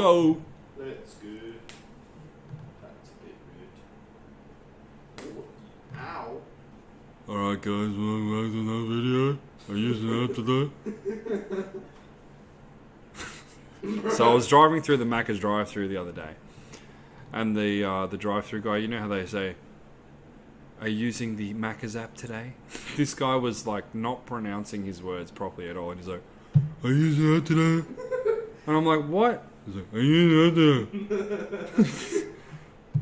go. That's good. That's a bit weird. Ow. Alright guys, welcome back to another video. Are you using that today? So I was driving through the Macca's drive-thru the other day. And the drive-thru guy, you know how they say, are you using the Macca's app today? This guy was like not pronouncing his words properly at all. And he's like, are you using that today? And I'm like, what? He's like, are you using that today?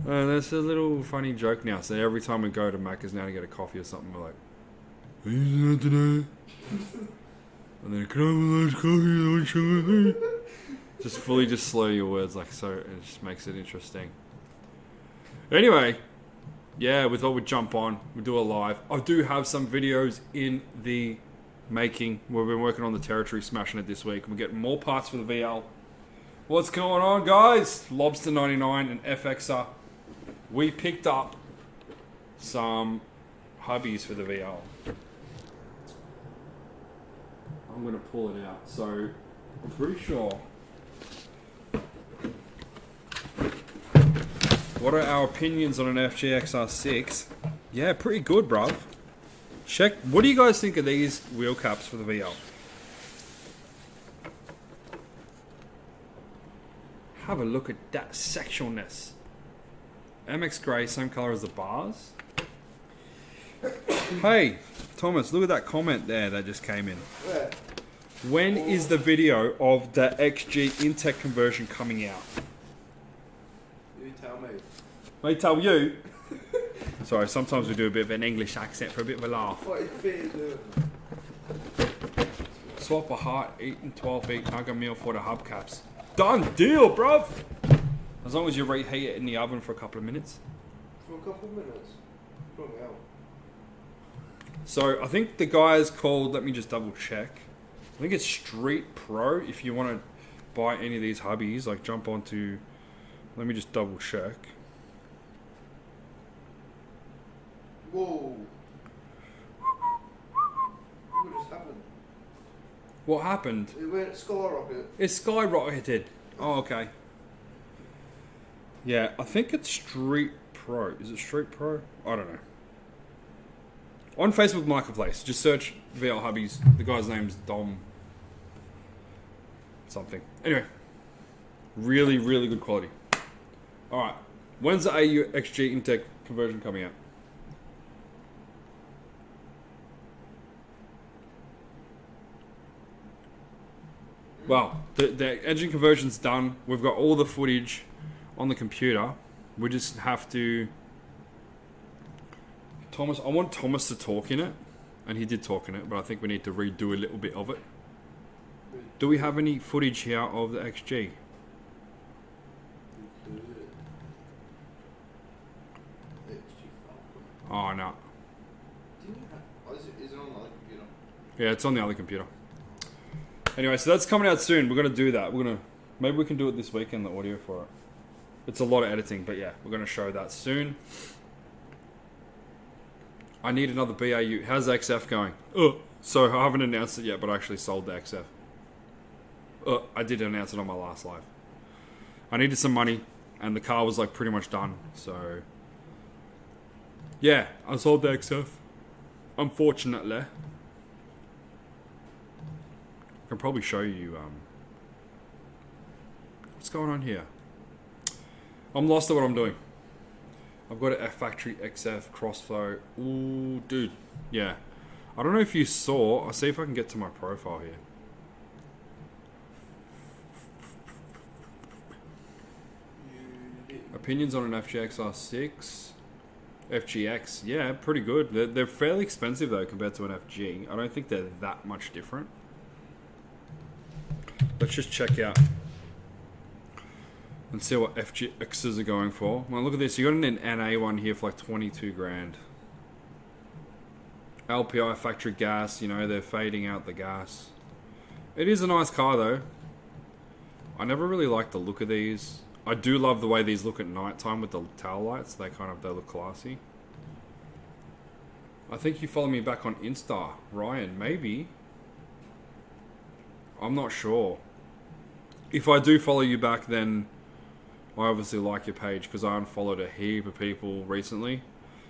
That's a little funny joke now. So every time we go to Macca's now to get a coffee or something, we're like, are you using that today? And then, can I have a large coffee with sugar? Just fully just slow your words like so. It just makes it interesting. Anyway, yeah, we thought we'd jump on. We'll do a live. I do have some videos in the making. We've been working on the territory, smashing it this week. We're getting more parts for the VL. What's going on, guys? Lobster 99 and FXer. We picked up some hubbies for the VL. I'm going to pull it out. So, I'm pretty sure. What are our opinions on an FGXR6? Yeah, pretty good, bruv. Check. What do you guys think of these wheel caps for the VL? Have a look at that sectionalness. MX Grey, same color as the bars. Hey, Thomas, look at that comment there that just came in. Where? When is the video of the XG Intech conversion coming out? You tell me. I tell you. Sorry, sometimes we do a bit of an English accent for a bit of a laugh. What is being doing? Swap a heart, 8 and 12 feet nugget meal for the hubcaps. Done deal, bruv! As long as you reheat it in the oven for a couple of minutes. For a couple of minutes? Bring me out. So, I think the guy is called, let me just double check. I think it's Street Pro. If you want to buy any of these hubbies, like jump onto, let me just double check. Whoa. What just happened? What happened? It went skyrocket. It skyrocketed. Oh, okay. Yeah, I think it's Street Pro. Is it Street Pro? I don't know. On Facebook Marketplace, just search VL Hubbies. The guy's name's Dom something. Anyway, really, really good quality. All right, when's the AU XG Intech conversion coming out? Well, the engine conversion's done. We've got all the footage on the computer. We just have to... Thomas, I want Thomas to talk in it. And he did talk in it, but I think we need to redo a little bit of it. Do we have any footage here of the XG? Oh, no. Is it on the other computer? Yeah, it's on the other computer. Anyway, so that's coming out soon. We're going to do that. Maybe we can do it this weekend, the audio for it. It's a lot of editing, but yeah, we're going to show that soon. I need another BAU. How's the XF going? So I haven't announced it yet, but I actually sold the XF. I did announce it on my last live. I needed some money, and the car was like pretty much done. So yeah, I sold the XF. Unfortunately. I can probably show you what's going on here. I'm lost at what I'm doing. I've got a factory XF crossflow. Ooh, dude. Yeah. I don't know if you saw. I'll see if I can get to my profile here. Opinions on an FGXR6. FGX. Yeah, pretty good. They're fairly expensive though compared to an FG. I don't think they're that much different. Let's just check out and see what FGXs are going for. Well, look at this. You got an NA one here for like 22 grand. LPI factory gas. You know, they're fading out the gas. It is a nice car though. I never really liked the look of these. I do love the way these look at night time with the tail lights. They look classy. I think you follow me back on Insta, Ryan. Maybe. I'm not sure. If I do follow you back, then I obviously like your page because I unfollowed a heap of people recently.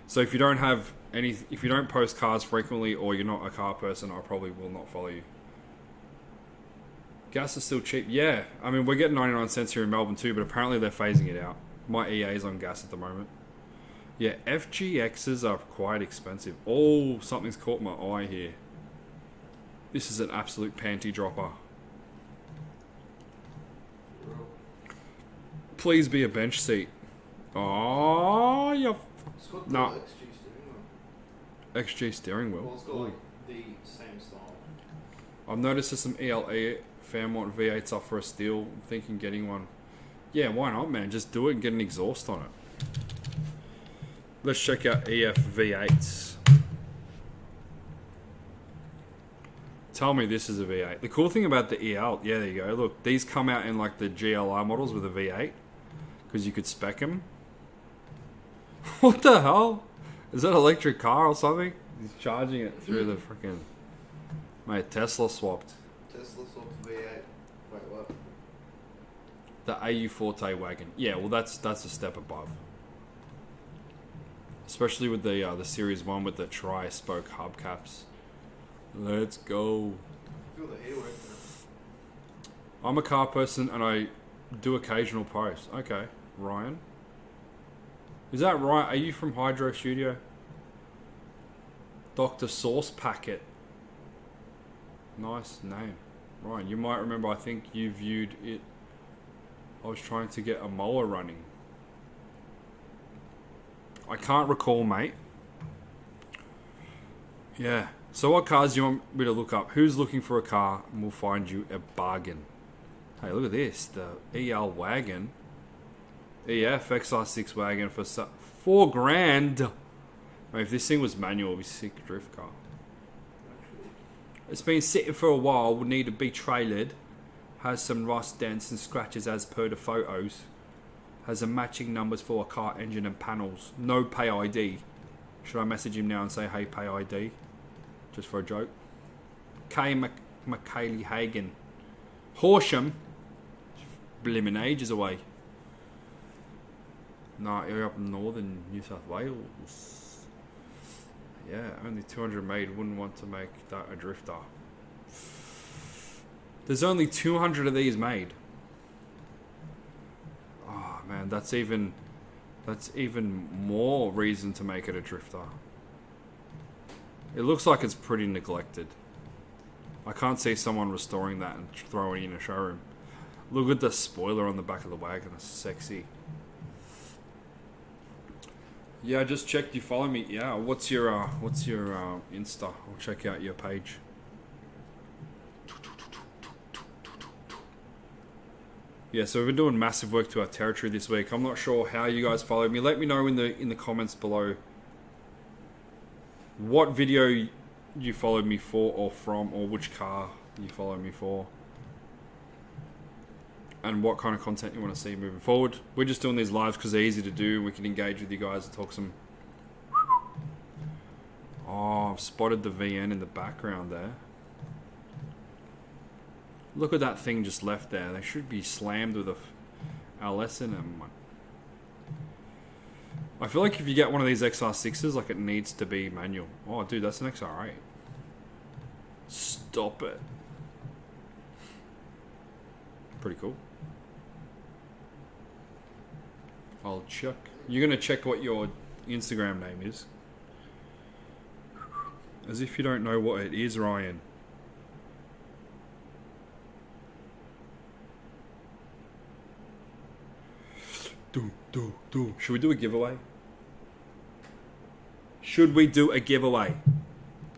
So if you don't have if you don't post cars frequently or you're not a car person, I probably will not follow you. Gas is still cheap. Yeah, I mean, we're getting 99 cents here in Melbourne too, but apparently they're phasing it out. My EA is on gas at the moment. Yeah, FGXs are quite expensive. Oh, something's caught my eye here. This is an absolute panty dropper. Please be a bench seat. Oh, you. It's got the Nah. XG steering wheel. XG steering wheel. Well, it's got like the same style. I've noticed there's some ELE Fairmont V8s up for a steal. I'm thinking getting one. Yeah, why not, man? Just do it and get an exhaust on it. Let's check out EF V8s. Tell me this is a V8. The cool thing about the EL, yeah, there you go. Look, these come out in like the GLR models with a V8 because you could spec them. What the hell? Is that an electric car or something? He's charging it through the freaking. Mate, Tesla swapped. Tesla swapped V8. Wait, what? The AU Forte wagon. Yeah, well, that's a step above. Especially with the Series 1 with the tri-spoke hubcaps. Let's go. I feel the heat work now. I'm a car person and I do occasional posts. Okay, Ryan. Is that right? Are you from Hydro Studio? Dr. Sauce Packet. Nice name. Ryan, you might remember, I think you viewed it. I was trying to get a mower running. I can't recall, mate. Yeah. So what cars do you want me to look up? Who's looking for a car? And we'll find you a bargain. Hey, look at this. The EL wagon. EF XR6 wagon for $4,000. Mate, if this thing was manual, it'd be a sick drift car. It's been sitting for a while. Would need to be trailered. Has some rust, dents and scratches as per the photos. Has a matching numbers for a car engine and panels. No pay ID. Should I message him now and say, hey, pay ID? Just for a joke. Kay McKaylee Hagen. Horsham. Blimmin' ages away. Nah, you're up in northern New South Wales. Yeah, only 200 made. Wouldn't want to make that a drifter. There's only 200 of these made. Oh man, that's even more reason to make it a drifter. It looks like it's pretty neglected. I can't see someone restoring that and throwing it in a showroom. Look at the spoiler on the back of the wagon. It's sexy. Yeah, I just checked you follow me. Yeah, what's your Insta? I'll check out your page. Yeah, so we've been doing massive work to our territory this week. I'm not sure how you guys follow me. Let me know in the comments below what video you followed me for or from, or which car you follow me for, and what kind of content you want to see moving forward. We're just doing these lives because they're easy to do. We can engage with you guys and talk some. Oh, I've spotted the VN in the background there. Look at that thing just left there. They should be slammed with a LS in them. I feel like if you get one of these XR6s, like, it needs to be manual. Oh, dude, that's an XR8. Stop it. Pretty cool. I'll check. You're going to check what your Instagram name is. As if you don't know what it is, Ryan. Should we do a giveaway? Should we do a giveaway?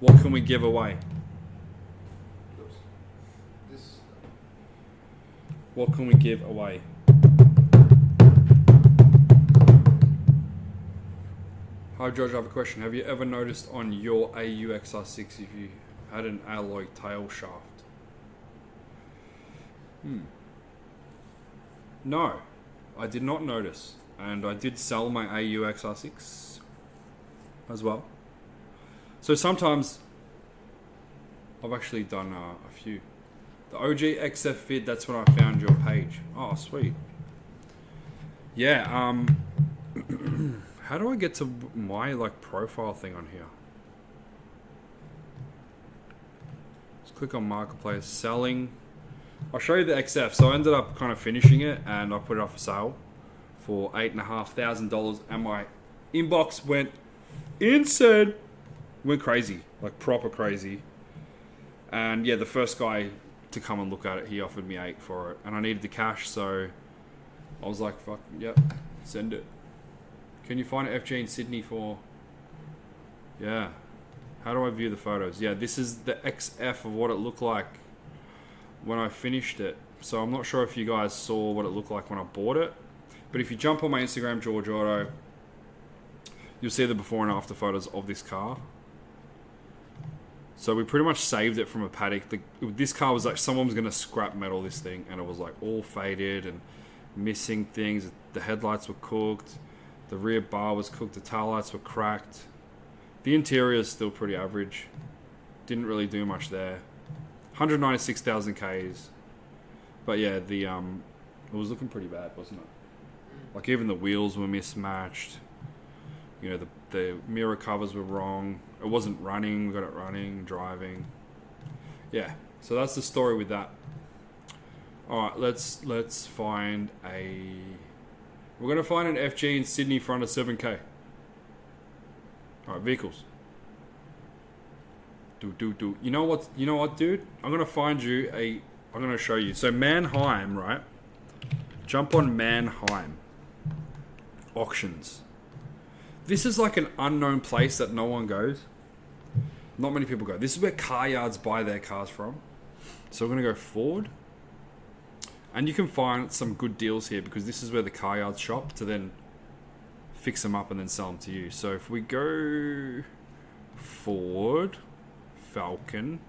What can we give away? This. What can we give away? Hi George, I have a question. Have you ever noticed on your AU XR6 if you had an alloy tail shaft? No, I did not notice. And I did sell my AU XR6 as well. So sometimes I've actually done a few. The OG XF vid, that's when I found your page. Oh, sweet. Yeah, how do I get to my like profile thing on here? Let's click on marketplace, selling. I'll show you the XF. So I ended up kind of finishing it and I put it up for sale for $8,500 and my inbox went insane. Went crazy, like proper crazy. And yeah, the first guy to come and look at it, he offered me $8 for it, and I needed the cash, so I was like, "Fuck, yep, send it." Can you find an FG in Sydney for? Yeah. How do I view the photos? Yeah, this is the XF of what it looked like when I finished it. So I'm not sure if you guys saw what it looked like when I bought it, but if you jump on my Instagram, George Auto, you'll see the before and after photos of this car. So we pretty much saved it from a paddock. This car was like, someone was going to scrap metal this thing, and it was like all faded and missing things. The headlights were cooked. The rear bar was cooked. The tail lights were cracked. The interior is still pretty average. Didn't really do much there. 196,000 Ks. But yeah, it was looking pretty bad, wasn't it? Like even the wheels were mismatched. You know, the mirror covers were wrong. It wasn't running. We got it running, driving. Yeah. So that's the story with that. All right, let's find a. We're gonna find an FG in Sydney for under 7K. All right, vehicles. Do. You know what, dude? I'm gonna find you a. I'm gonna show you. So Mannheim, right? Jump on Mannheim. Auctions. This is like an unknown place that no one goes. Not many people go. This is where car yards buy their cars from. So we're going to go Ford. And you can find some good deals here because this is where the car yards shop to then fix them up and then sell them to you. So if we go Ford, Falcon.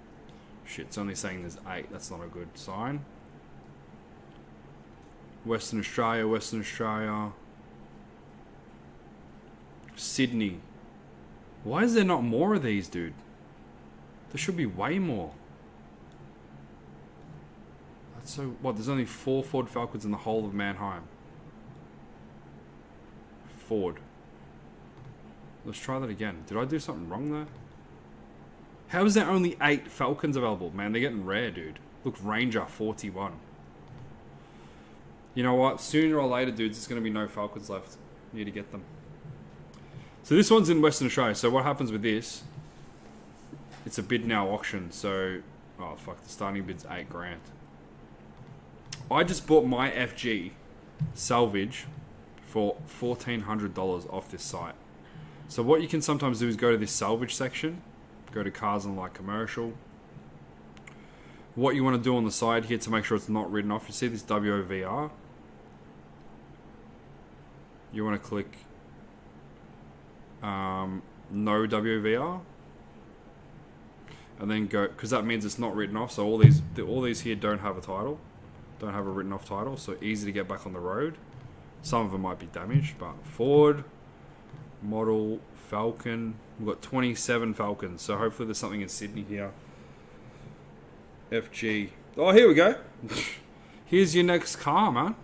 Shit, it's only saying there's 8. That's not a good sign. Western Australia. Sydney. Why is there not more of these, dude? There should be way more. That's so... What, there's only 4 Ford Falcons in the whole of Mannheim. Ford. Let's try that again. Did I do something wrong there? How is there only 8 Falcons available? Man, they're getting rare, dude. Look, Ranger 41. You know what? Sooner or later, dudes, there's going to be no Falcons left. You need to get them. So this one's in Western Australia. So what happens with this? It's a bid now auction. So, oh fuck, the starting bid's $8,000. I just bought my FG salvage for $1,400 off this site. So what you can sometimes do is go to this salvage section, go to cars and light commercial. What you want to do on the side here to make sure it's not written off, you see this WOVR? You want to click no WVR, and then go, because that means it's not written off. So all these here don't have a title, don't have a written off title, so easy to get back on the road. Some of them might be damaged, but Ford model Falcon, we've got 27 Falcons, so hopefully there's something in Sydney here. FG, oh here we go. Here's your next car, man.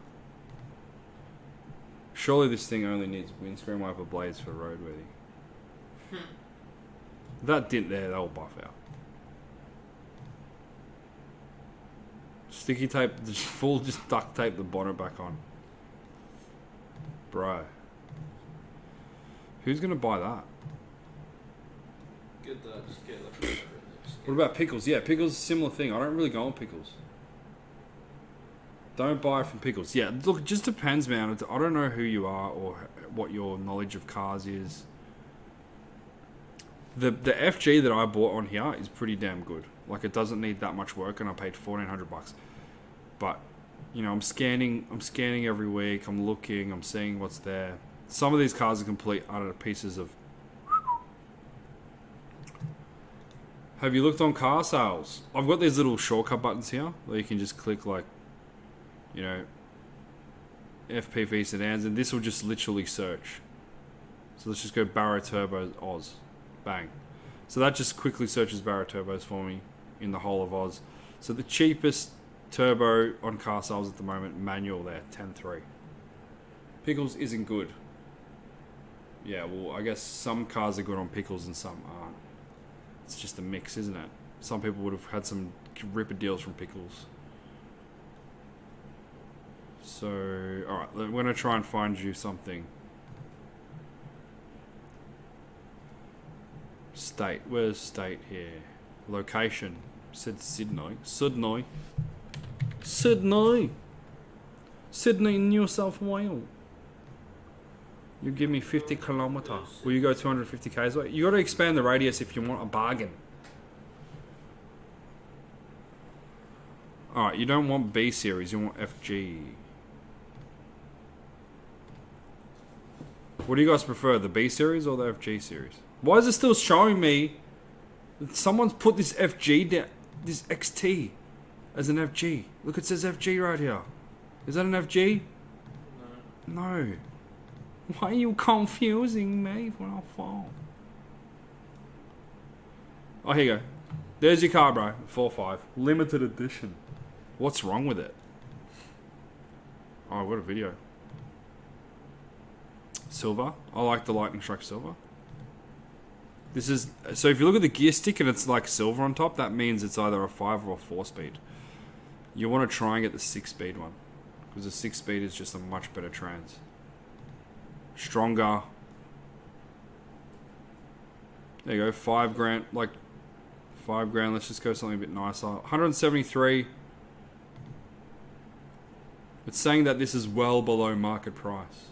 Surely this thing only needs windscreen wiper blades for roadworthy. That dent there, they'll buff out. Sticky tape, just duct tape the bonnet back on. Bro. Who's gonna buy that? Get that, just get that. What about pickles? Yeah, pickles is a similar thing. I don't really go on pickles. Don't buy from pickles. Yeah, look, it just depends, man. I don't know who you are or what your knowledge of cars is. The FG that I bought on here is pretty damn good. Like, it doesn't need that much work, and I paid $1,400. But, you know, I'm scanning every week. I'm looking. I'm seeing what's there. Some of these cars are complete utter pieces of. Have you looked on car sales? I've got these little shortcut buttons here where you can just click, like, you know, FPV sedans, and this will just literally search. So let's just go Barrow Turbo Oz. Bang. So that just quickly searches Barrow Turbos for me in the whole of Oz. So the cheapest turbo on car sales at the moment, manual there, 10.3. Pickles isn't good. Yeah, well, I guess some cars are good on pickles and some aren't. It's just a mix, isn't it? Some people would have had some ripper deals from pickles. So, alright, we're going to try and find you something. State. Where's state here? Location. Said Sydney. Sydney. Sydney. Sydney, New South Wales. You give me 50 kilometre. Will you go 250 k's away? You got to expand the radius if you want a bargain. Alright, you don't want B series, you want FG. What do you guys prefer, the B series or the FG series? Why is it still showing me that someone's put this FG down, this XT as an FG? Look, it says FG right here. Is that an FG? No. Why are you confusing me for a phone? Oh, here you go. There's your car, bro. 4.5. Limited edition. What's wrong with it? Oh, what a video. Silver. I like the Lightning Strike Silver. This is... So if you look at the gear stick and it's like silver on top, that means it's either a 5 or a 4 speed. You want to try and get the 6 speed one. Because the 6 speed is just a much better trans. Stronger. There you go. 5 grand. Like 5 grand. Let's just go something a bit nicer. 173. It's saying that this is well below market price.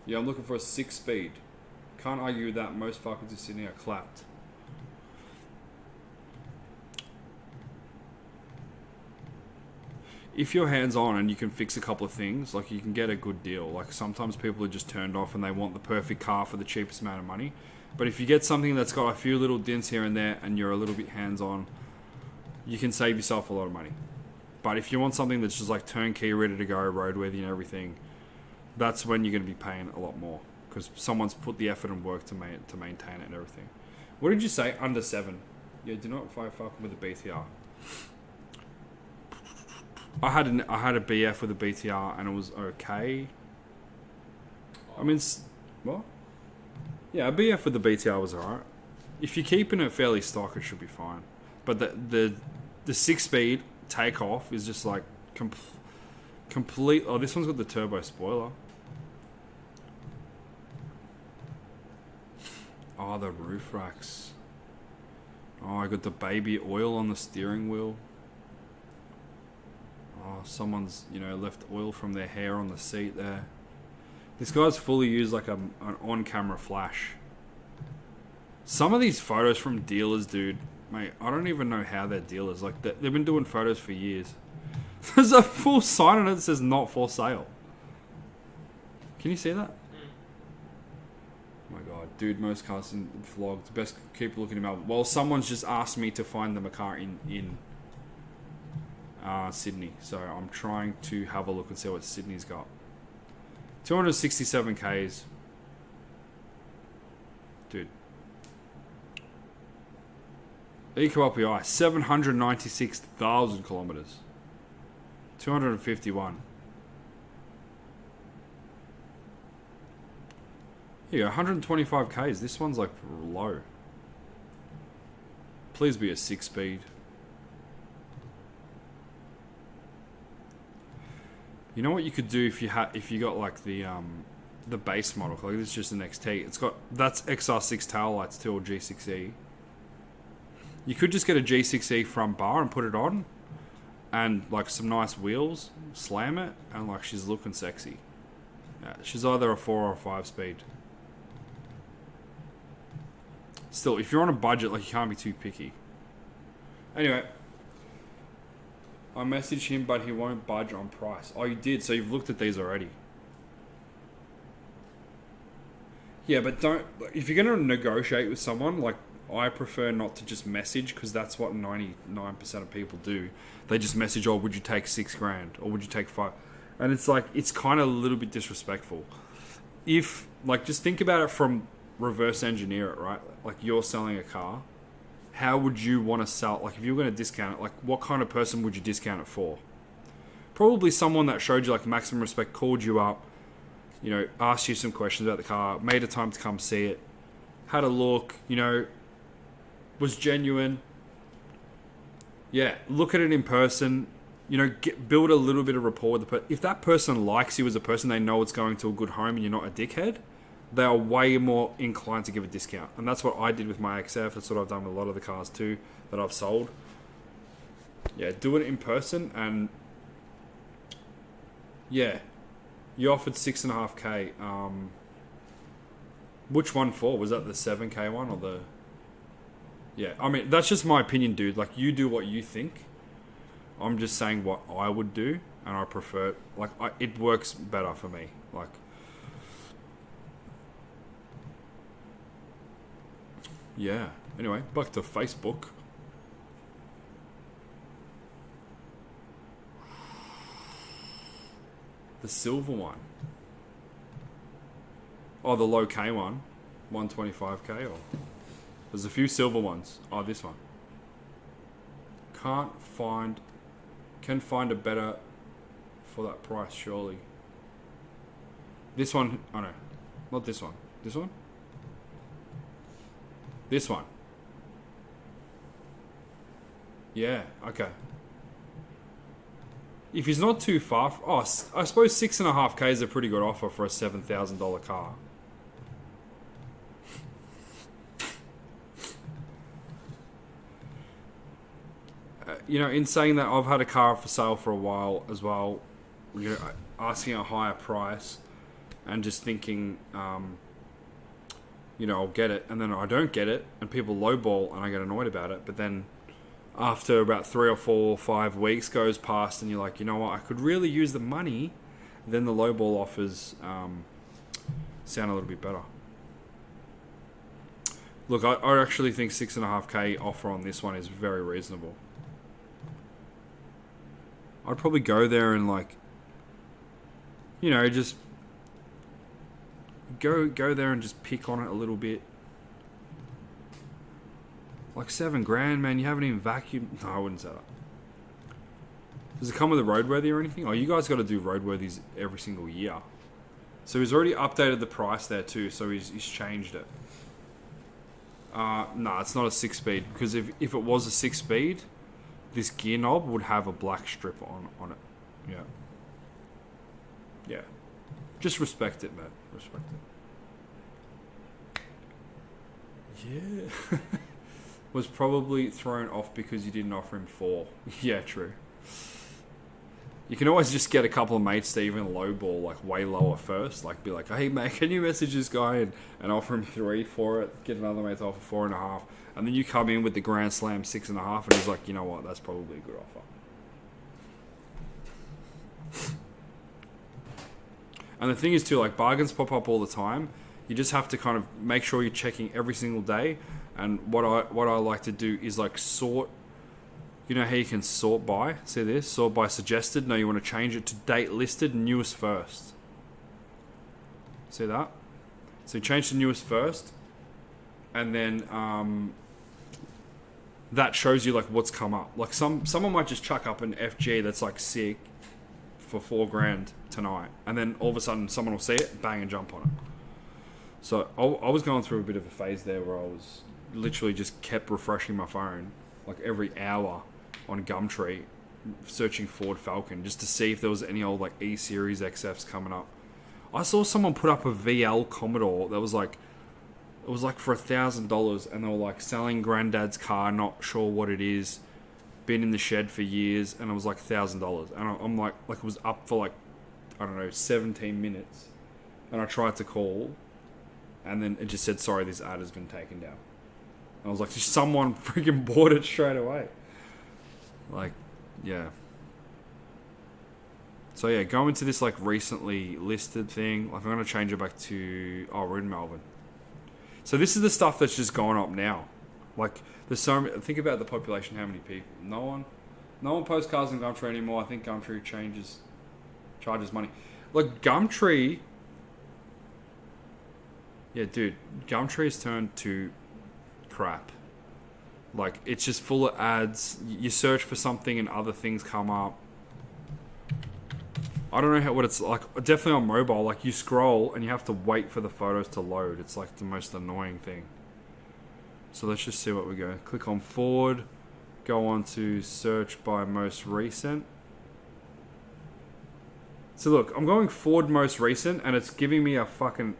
Yeah, I'm looking for a 6 speed. Can't argue with that. Most fuckers in Sydney are clapped. If you're hands-on and you can fix a couple of things, like you can get a good deal. Like sometimes people are just turned off and they want the perfect car for the cheapest amount of money. But if you get something that's got a few little dents here and there and you're a little bit hands-on, you can save yourself a lot of money. But if you want something that's just like turnkey, ready to go, roadworthy and everything, that's when you're going to be paying a lot more. Because someone's put the effort and work to maintain it and everything. What did you say? Under 7. Yeah, do not fuck with the BTR. I had a BF with a BTR and it was okay. I mean, what? Yeah, a BF with the BTR was alright. If you're keeping it fairly stock, it should be fine. But the 6 speed takeoff is just like complete. Oh, this one's got the turbo spoiler. Oh, the roof racks. Oh, I got the baby oil on the steering wheel. Oh, someone's, left oil from their hair on the seat there. This guy's fully used like an on-camera flash. Some of these photos from dealers, dude, mate, I don't even know how they're dealers. Like, they've been doing photos for years. There's a full sign on it that says not for sale. Can you see that? Oh my god, dude, most cars in vlogs. Best keep looking him up. Well, someone's just asked me to find them a car in Sydney. So I'm trying to have a look and see what Sydney's got. 267 Ks. Dude. Eco LPI, 796,000 kilometers. 251. Here you go, 125 Ks. This one's like low. Please be a 6 speed. You know what you could do if you got like the base model, like this is just an XT. It's got that's XR6 tail lights too, or G6E. You could just get a G6E front bar and put it on, and like some nice wheels, slam it, and like she's looking sexy. Yeah, she's either a 4 or a 5 speed. Still, if you're on a budget, like you can't be too picky. Anyway. I messaged him, but he won't budge on price. Oh, you did? So you've looked at these already? Yeah, but don't... If you're going to negotiate with someone, like, I prefer not to just message, because that's what 99% of people do. They just message, oh, would you take 6 grand? Or would you take 5? And it's like, it's kind of a little bit disrespectful. If, like, just think about it from reverse engineer it, right? Like you're selling a car. How would you want to sell? Like if you were going to discount it, like what kind of person would you discount it for? Probably someone that showed you like maximum respect, called you up, you know, asked you some questions about the car, made a time to come see it, had a look, you know, was genuine. Yeah, look at it in person, you know, build a little bit of rapport with the person. If that person likes you as a person, they know it's going to a good home and you're not a dickhead, they are way more inclined to give a discount. And that's what I did with my XF. That's what I've done with a lot of the cars too that I've sold. Yeah, do it in person. And yeah, you offered 6.5K. Which one for? Was that the 7K one or the... Yeah, I mean, that's just my opinion, dude. Like, you do what you think. I'm just saying what I would do, and I prefer it. Like, it works better for me. Like, yeah. Anyway, back to Facebook. The silver one. Oh, the low K one. 125K or... There's a few silver ones. Oh, this one. Can find a better for that price, surely. This one, oh no, not this one. This one? This one. Yeah, okay. If he's not too far, I suppose 6.5K is a pretty good offer for a $7,000 car. You know, in saying that, I've had a car for sale for a while as well, you know, asking a higher price and just thinking, you know, I'll get it, and then I don't get it, and people lowball, and I get annoyed about it. But then after about 3 or 4 or 5 weeks goes past, and you're like, you know what, I could really use the money, then the lowball offers sound a little bit better. Look, I actually think 6.5K offer on this one is very reasonable. I'd probably go there and, like, you know, just go there and just pick on it a little bit. Like $7,000, man. You haven't even vacuumed. No, I wouldn't say that. Does it come with a roadworthy or anything? Oh, you guys got to do roadworthies every single year. So he's already updated the price there too. So he's changed it. No, it's not a 6-speed, because if it was a 6-speed, this gear knob would have a black strip on it. Yeah. Yeah. Just respect it, man. Respect it. Yeah. Was probably thrown off because you didn't offer him 4. Yeah, true. You can always just get a couple of mates to even lowball, like, way lower first. Like, be like, hey, mate, can you message this guy and offer him 3 for it? Get another mate to offer 4.5. And then you come in with the Grand Slam 6.5, and he's like, you know what, that's probably a good offer. And the thing is too, like, bargains pop up all the time. You just have to kind of make sure you're checking every single day. And what I like to do is, like, sort. You know how you can sort by? See this? Sort by suggested. No, you want to change it to date listed, newest first. See that? So you change to newest first. And then that shows you, like, what's come up. Like, someone might just chuck up an FG that's, like, sick for $4,000 tonight. And then all of a sudden someone will see it, bang, and jump on it. So I was going through a bit of a phase there where I was literally just kept refreshing my phone, like, every hour on Gumtree, searching Ford Falcon just to see if there was any old, like, E-Series XFs coming up. I saw someone put up a VL Commodore that was like, it was like for $1,000, and they were like selling granddad's car, not sure what it is, been in the shed for years, and it was like $1,000. And I'm like it was up for, like, I don't know, 17 minutes, and I tried to call, and then it just said, sorry, this ad has been taken down. And I was like, someone freaking bought it straight away. Like, yeah. So yeah, go into this, like, recently listed thing. Like, I'm going to change it back to, we're in Melbourne. So this is the stuff that's just going up now. Like, there's so many, think about the population, how many people. No one posts cars on Gumtree anymore. I think Gumtree charges money. Like, Gumtree Yeah, dude, Gumtree's turned to crap. Like, it's just full of ads. You search for something and other things come up. I don't know what it's like. Definitely on mobile, like you scroll and you have to wait for the photos to load. It's like the most annoying thing. So let's just see what we go. Click on Ford. Go on to search by most recent. So look, I'm going Ford most recent and it's giving me a fucking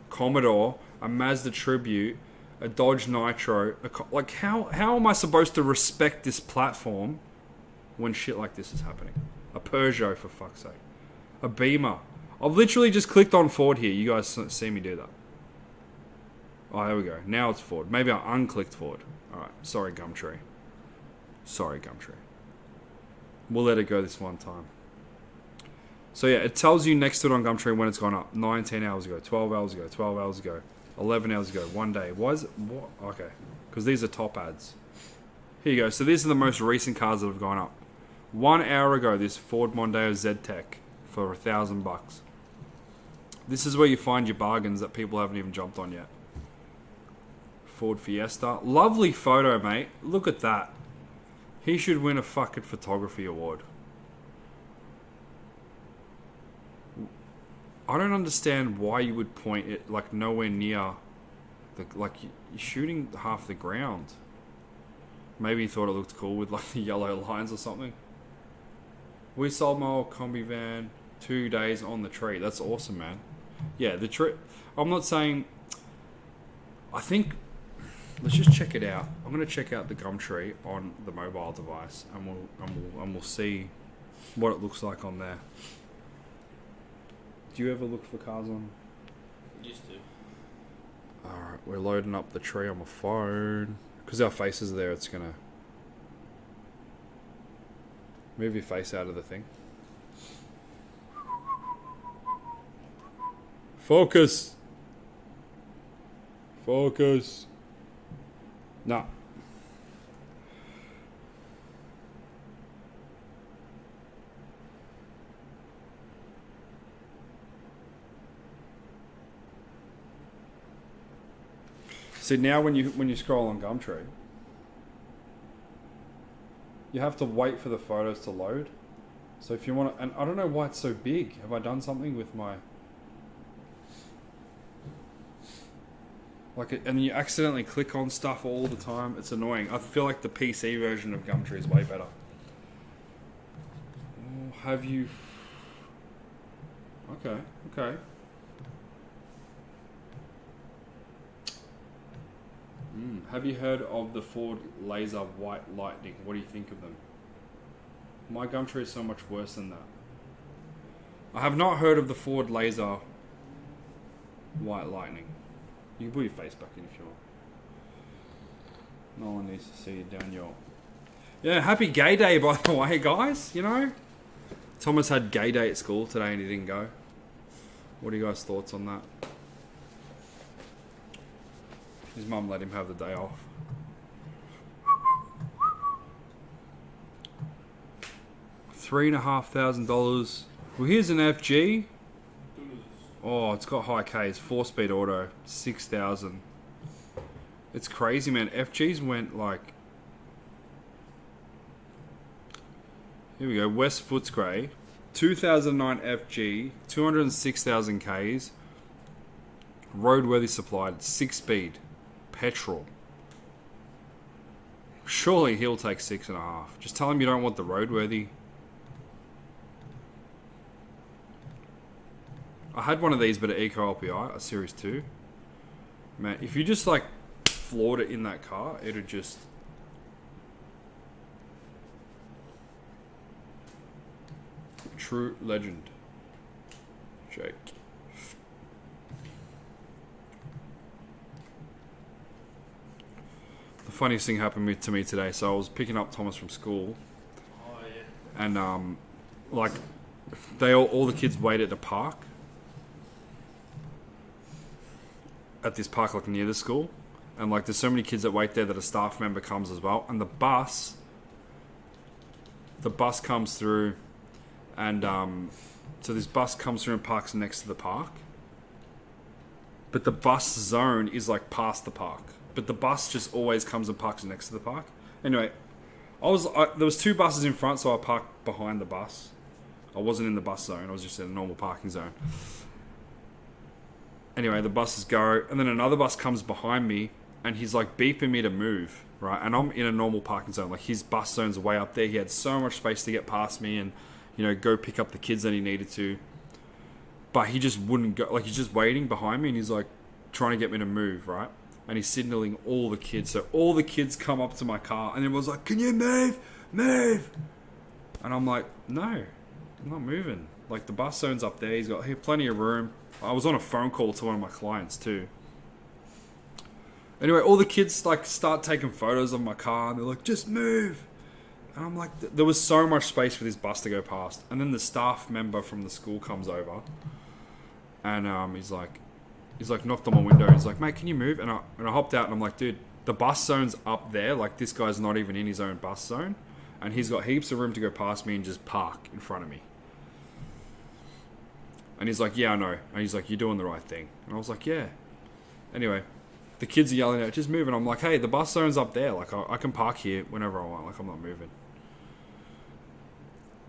Commodore, a Mazda Tribute, a Dodge Nitro. Like, how am I supposed to respect this platform when shit like this is happening? A Peugeot, for fuck's sake. A Beamer. I've literally just clicked on Ford here. You guys see me do that. Oh, there we go. Now it's Ford. Maybe I unclicked Ford. Alright. Sorry, Gumtree. We'll let it go this one time. So yeah, it tells you next to it on Gumtree when it's gone up. 19 hours ago, 12 hours ago, 12 hours ago, 11 hours ago, 1 day. Why is it? What? Okay. Because these are top ads. Here you go. So these are the most recent cars that have gone up. 1 hour ago, this Ford Mondeo Z-Tech for $1,000. This is where you find your bargains that people haven't even jumped on yet. Ford Fiesta. Lovely photo, mate. Look at that. He should win a fucking photography award. I don't understand why you would point it like nowhere near the, like you're shooting half the ground. Maybe he thought it looked cool with like the yellow lines or something. We sold my old combi van 2 days on the tree. That's awesome, man. Yeah, the tree. I'm not saying. I think. Let's just check it out. I'm gonna check out the Gumtree on the mobile device, and we'll see what it looks like on there. Do you ever look for cars on? Used to. Alright, we're loading up the tree on my phone. Because our face is there, it's gonna... Move your face out of the thing. Focus! Focus! Nah. See, now when you scroll on Gumtree, you have to wait for the photos to load. So if you want to, and I don't know why it's so big. Have I done something with my... Like, and you accidentally click on stuff all the time. It's annoying. I feel like the PC version of Gumtree is way better. Oh, have you... Okay. Have you heard of the Ford Laser White Lightning? What do you think of them? My Gumtree is so much worse than that. I have not heard of the Ford Laser White Lightning. You can put your face back in if you want. No one needs to see you down your... Yeah, happy gay day, by the way, guys. You know? Thomas had gay day at school today and he didn't go. What are you guys' thoughts on that? His mum let him have the day off. $3,500. Well, here's an FG. Oh, it's got high Ks. 4-speed auto. 6,000. It's crazy, man. FGs went like... Here we go. West Footscray. 2009 FG. 206,000 Ks. Roadworthy supplied. 6-speed. Petrol. Surely he'll take 6.5. Just tell him you don't want the roadworthy. I had one of these, but at Eco LPI, a Series 2. Man, if you just like floored it in that car, it'd just... True legend. Jake. The funniest thing happened to me today. So I was picking up Thomas from school. Oh yeah. And like they all the kids wait at the park. At this park like near the school. And like there's so many kids that wait there that a staff member comes as well. And the bus comes through and so this bus comes through and parks next to the park. but the bus zone is like past the park. But the bus just always comes and parks next to the park. Anyway, there was 2 buses in front, so I parked behind the bus. I wasn't in the bus zone. I was just in a normal parking zone. Anyway, the buses go, and then another bus comes behind me, and he's like beeping me to move, right? And I'm in a normal parking zone. Like, his bus zone's way up there. He had so much space to get past me and, go pick up the kids that he needed to. But he just wouldn't go. Like, he's just waiting behind me, and he's like trying to get me to move, right? And he's signaling all the kids. So all the kids come up to my car, and everyone's like, "Can you move? Move!" And I'm like, "No, I'm not moving. Like, the bus zone's up there. He's got plenty of room." I was on a phone call to one of my clients too. Anyway, all the kids like start taking photos of my car, and they're like, "Just move." And I'm like, there was so much space for this bus to go past. And then the staff member from the school comes over, and he's like knocked on my window. He's like, "Mate, can you move?" And I hopped out, and I'm like, "Dude, the bus zone's up there. Like, this guy's not even in his own bus zone, and he's got heaps of room to go past me and just park in front of me." And he's like, "Yeah, I know." And he's like, "You're doing the right thing." And I was like, "Yeah." Anyway, the kids are yelling out, "Just move." And I'm like, "Hey, the bus zone's up there. Like, I can park here whenever I want. Like, I'm not moving."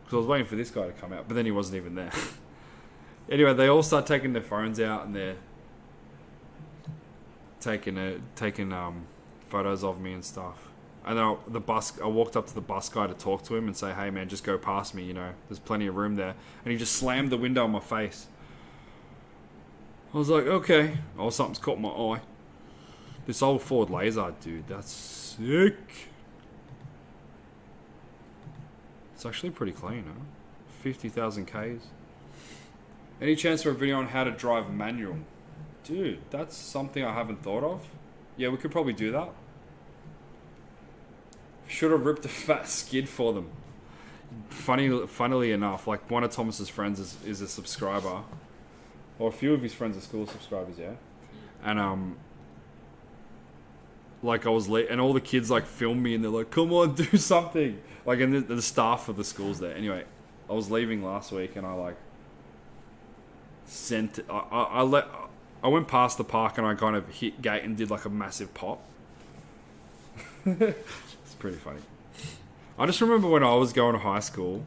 Because I was waiting for this guy to come out, but then he wasn't even there. Anyway, they all start taking their phones out, and they're taking photos of me and stuff. And then I walked up to the bus guy to talk to him and say, "Hey man, just go past me, there's plenty of room there." And he just slammed the window in my face. I was like, okay. Oh, something's caught my eye. This old Ford Laser, dude, that's sick. It's actually pretty clean, huh? 50,000 Ks. Any chance for a video on how to drive manual? Dude, that's something I haven't thought of. Yeah, we could probably do that. Should have ripped a fat skid for them. Funnily enough, like, one of Thomas's friends is a subscriber, or a few of his friends are school subscribers, yeah. And like, I was late, and all the kids like filmed me, and they're like, "Come on, do something!" Like, and the staff of the schools there. Anyway, I was leaving last week, and I like sent. I went past the park, and I kind of hit gate and did like a massive pop. It's pretty funny. I just remember when I was going to high school,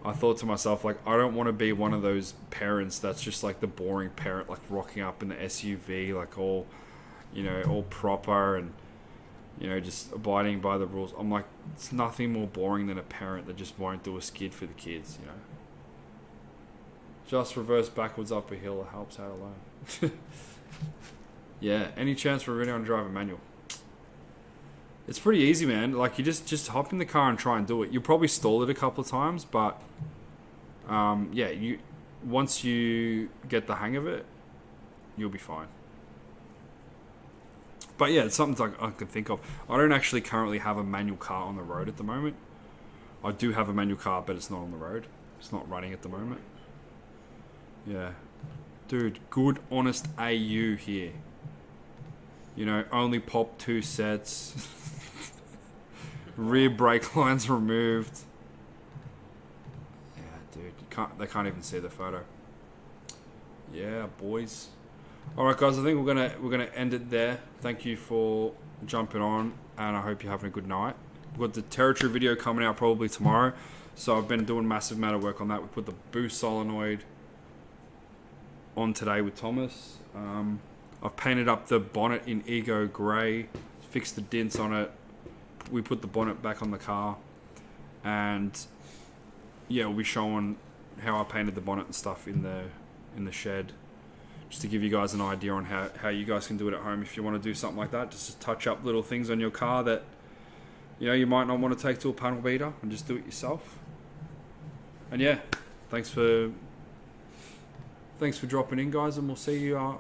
I thought to myself, like, I don't want to be one of those parents that's just like the boring parent, like rocking up in the SUV, like all proper and, just abiding by the rules. I'm like, it's nothing more boring than a parent that just won't do a skid for the kids, Just reverse backwards up a hill, it helps out alone. Yeah, any chance for a video on driving manual? It's pretty easy, man. Like, you just hop in the car and try and do it. You'll probably stall it a couple of times, but yeah, once you get the hang of it, you'll be fine. But yeah, it's something I can think of. I don't actually currently have a manual car on the road at the moment. I do have a manual car, but it's not on the road. It's not running at the moment. Yeah. Dude, good, honest AU here. Only pop 2 sets. Rear brake lines removed. Yeah, dude, they can't even see the photo. Yeah, boys. All right, guys, I think we're gonna end it there. Thank you for jumping on, and I hope you're having a good night. We've got the territory video coming out probably tomorrow, so I've been doing a massive amount of work on that. We put the boost solenoid on today with Thomas. I've painted up the bonnet in Ego Grey, fixed the dents on it. We put the bonnet back on the car, and yeah, we'll be showing how I painted the bonnet and stuff in the shed, just to give you guys an idea on how you guys can do it at home if you want to do something like that. Just to touch up little things on your car that you might not want to take to a panel beater, and just do it yourself. And yeah, thanks for dropping in, guys, and we'll see you